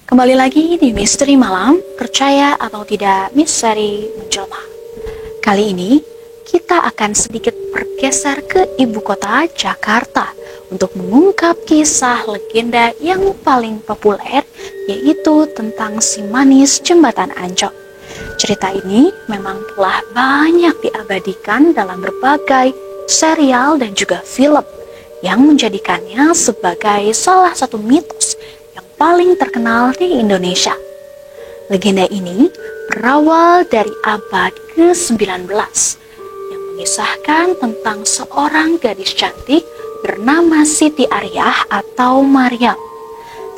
Kembali lagi di Misteri Malam, percaya atau tidak misteri menjelma. Kali ini kita akan sedikit bergeser ke ibu kota Jakarta untuk mengungkap kisah legenda yang paling populer, yaitu tentang si manis Jembatan Ancol. Cerita ini memang telah banyak diabadikan dalam berbagai serial dan juga film yang menjadikannya sebagai salah satu mitos yang paling terkenal di Indonesia. Legenda ini berawal dari abad ke-19 yang mengisahkan tentang seorang gadis cantik bernama Siti Ariyah atau Maryam.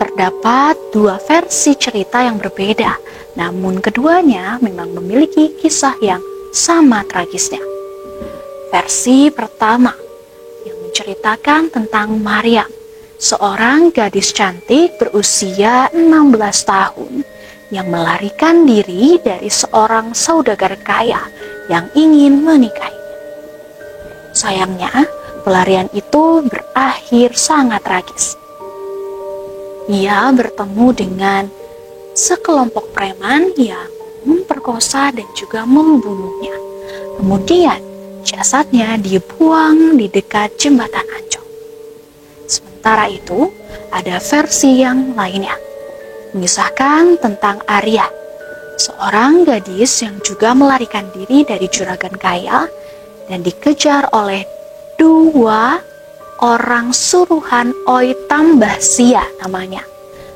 Terdapat dua versi cerita yang berbeda, namun keduanya memang memiliki kisah yang sama tragisnya. Versi pertama yang menceritakan tentang Maryam, seorang gadis cantik berusia 16 tahun yang melarikan diri dari seorang saudagar kaya yang ingin menikahinya. Sayangnya, pelarian itu berakhir sangat tragis. Ia bertemu dengan sekelompok preman yang memperkosa dan juga membunuhnya. Kemudian, jasadnya dibuang di dekat jembatan Ancol. Sementara itu, ada versi yang lainnya, mengisahkan tentang Arya, seorang gadis yang juga melarikan diri dari juragan kaya dan dikejar oleh dua orang suruhan Oi Tambah Sia namanya,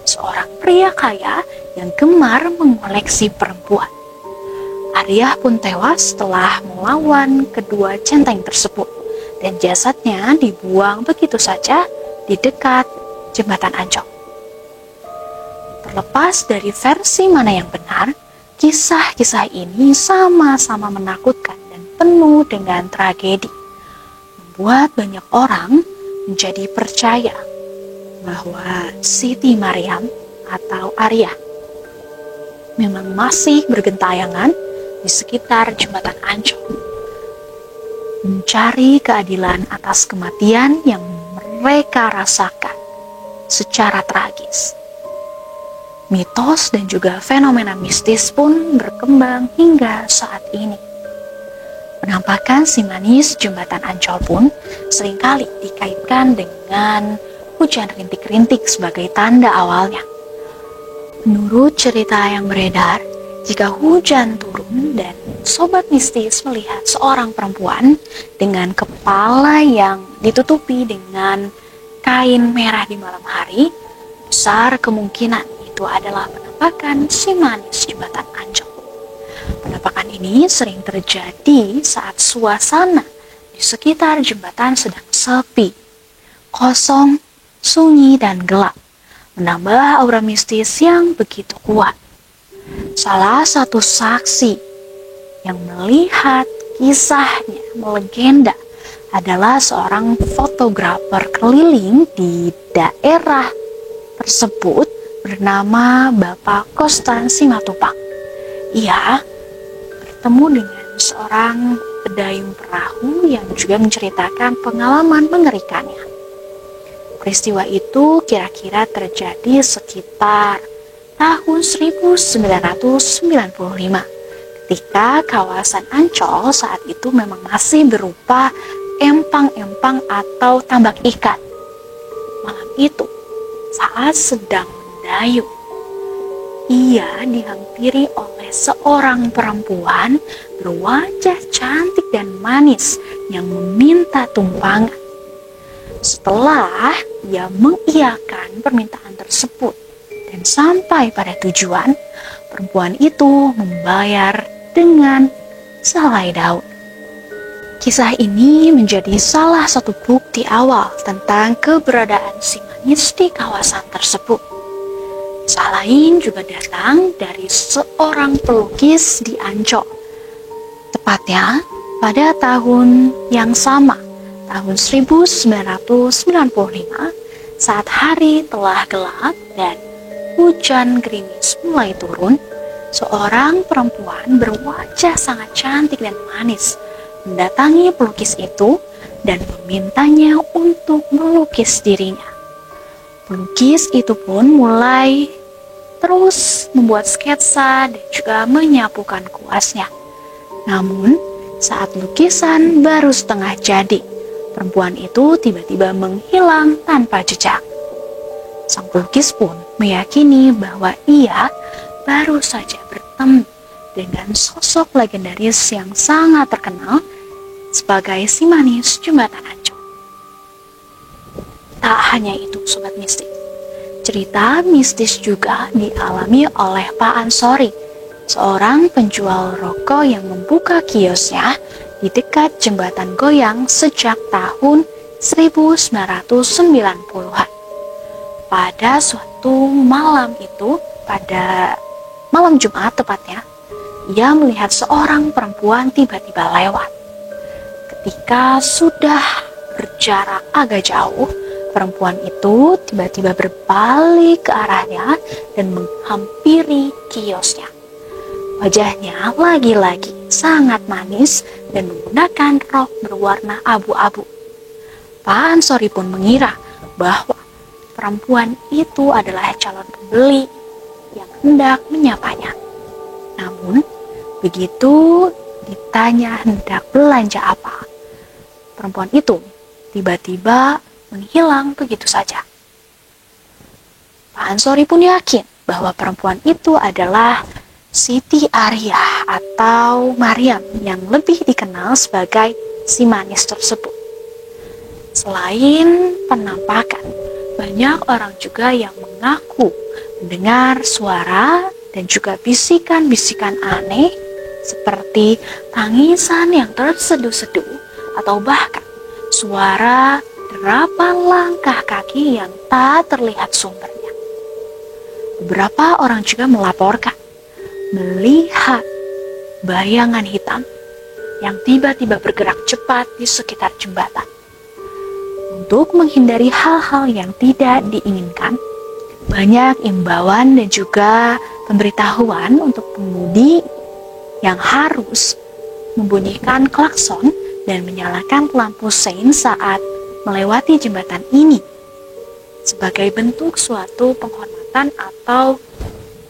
seorang pria kaya yang gemar mengoleksi perempuan. Arya pun tewas setelah melawan kedua centeng tersebut, dan jasadnya dibuang begitu saja di dekat jembatan Ancol. Terlepas dari versi mana yang benar, kisah-kisah ini sama-sama menakutkan dan penuh dengan tragedi, membuat banyak orang menjadi percaya bahwa Siti Maryam atau Arya memang masih bergentayangan di sekitar jembatan Ancol, mencari keadilan atas kematian yang mereka rasakan secara tragis. Mitos dan juga fenomena mistis pun berkembang hingga saat ini. Penampakan si manis jembatan Ancol pun seringkali dikaitkan dengan hujan rintik-rintik sebagai tanda awalnya. Menurut cerita yang beredar, jika hujan turun dan sobat mistis melihat seorang perempuan dengan kepala yang ditutupi dengan kain merah di malam hari, besar kemungkinan itu adalah penampakan si manis jembatan Ancol. Penampakan ini sering terjadi saat suasana di sekitar jembatan sedang sepi, kosong, sunyi, dan gelap, menambah aura mistis yang begitu kuat. Salah satu saksi yang melihat kisahnya melegenda adalah seorang fotografer keliling di daerah tersebut bernama Bapak Kostan Simatupang. Ia bertemu dengan seorang pedayung perahu yang juga menceritakan pengalaman mengerikannya. Peristiwa itu kira-kira terjadi sekitar tahun 1995, ketika kawasan Ancol saat itu memang masih berupa empang-empang atau tambak ikan. Malam itu, saat sedang mendayung, ia dihampiri oleh seorang perempuan berwajah cantik dan manis yang meminta tumpangan. Setelah ia mengiyakan permintaan tersebut dan sampai pada tujuan, perempuan itu membayar dengan selai daun. Kisah ini menjadi salah satu bukti awal tentang keberadaan si manis di kawasan tersebut. Kisah lain juga datang dari seorang pelukis di Ancol. Tepatnya pada tahun yang sama, tahun 1995, saat hari telah gelap dan hujan gerimis mulai turun, seorang perempuan berwajah sangat cantik dan manis mendatangi pelukis itu dan memintanya untuk melukis dirinya. Pelukis itu pun mulai terus membuat sketsa dan juga menyapukan kuasnya. Namun, saat lukisan baru setengah jadi, perempuan itu tiba-tiba menghilang tanpa jejak. Sang pelukis pun meyakini bahwa ia baru saja bertemu dengan sosok legendaris yang sangat terkenal sebagai si manis jembatan Ancol. Tak hanya itu, Sobat Mistis. Cerita mistis juga dialami oleh Pak Ansori, seorang penjual rokok yang membuka kiosnya di dekat jembatan goyang sejak tahun 1990-an. Pada suatu malam itu, pada malam Jumat tepatnya, ia melihat seorang perempuan tiba-tiba lewat. Ketika sudah berjarak agak jauh, perempuan itu tiba-tiba berbalik ke arahnya dan menghampiri kiosnya. Wajahnya lagi-lagi sangat manis dan menggunakan rok berwarna abu-abu. Pak Ansori pun mengira bahwa perempuan itu adalah calon pembeli yang hendak menyapanya. Namun, begitu ditanya hendak belanja apa, perempuan itu tiba-tiba menghilang begitu saja. Pak Ansori pun yakin bahwa perempuan itu adalah Siti Arya atau Maryam yang lebih dikenal sebagai si manis tersebut. Selain penampakan, banyak orang juga yang mengaku mendengar suara dan juga bisikan-bisikan aneh seperti tangisan yang terseduh-seduh atau bahkan suara derapan langkah kaki yang tak terlihat sumbernya. Beberapa orang juga melaporkan melihat bayangan hitam yang tiba-tiba bergerak cepat di sekitar jembatan. Untuk menghindari hal-hal yang tidak diinginkan, banyak imbauan dan juga pemberitahuan untuk pengemudi yang harus membunyikan klakson dan menyalakan lampu sein saat melewati jembatan ini sebagai bentuk suatu penghormatan atau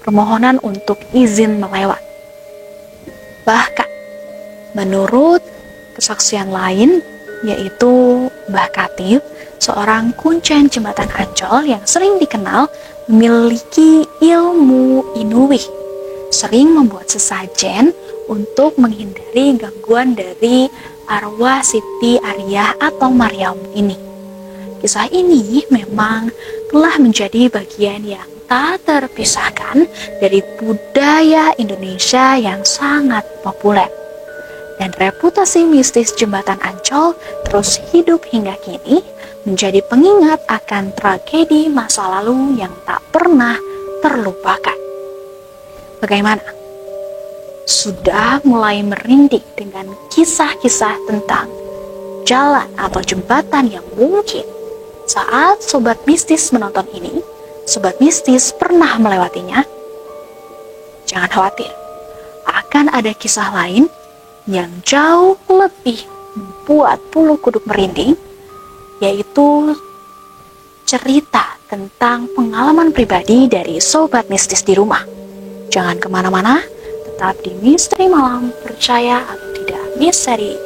permohonan untuk izin melewat. Bahkan, menurut kesaksian lain, yaitu Mbah Katib, seorang kuncen jembatan Ancol yang sering dikenal memiliki ilmu inuwih, sering membuat sesajen untuk menghindari gangguan dari arwah Siti Arya atau Maryam ini. Kisah ini memang telah menjadi bagian yang tak terpisahkan dari budaya Indonesia yang sangat populer. Dan reputasi mistis jembatan Ancol terus hidup hingga kini menjadi pengingat akan tragedi masa lalu yang tak pernah terlupakan. Bagaimana? Sudah mulai merinding dengan kisah-kisah tentang jalan atau jembatan yang mungkin saat Sobat Mistis menonton ini, Sobat Mistis pernah melewatinya? Jangan khawatir, akan ada kisah lain yang jauh lebih membuat bulu kuduk merinding, yaitu cerita tentang pengalaman pribadi dari Sobat Mistis di rumah. Jangan kemana-mana, tetap di Misteri Malam, percaya atau tidak, misteri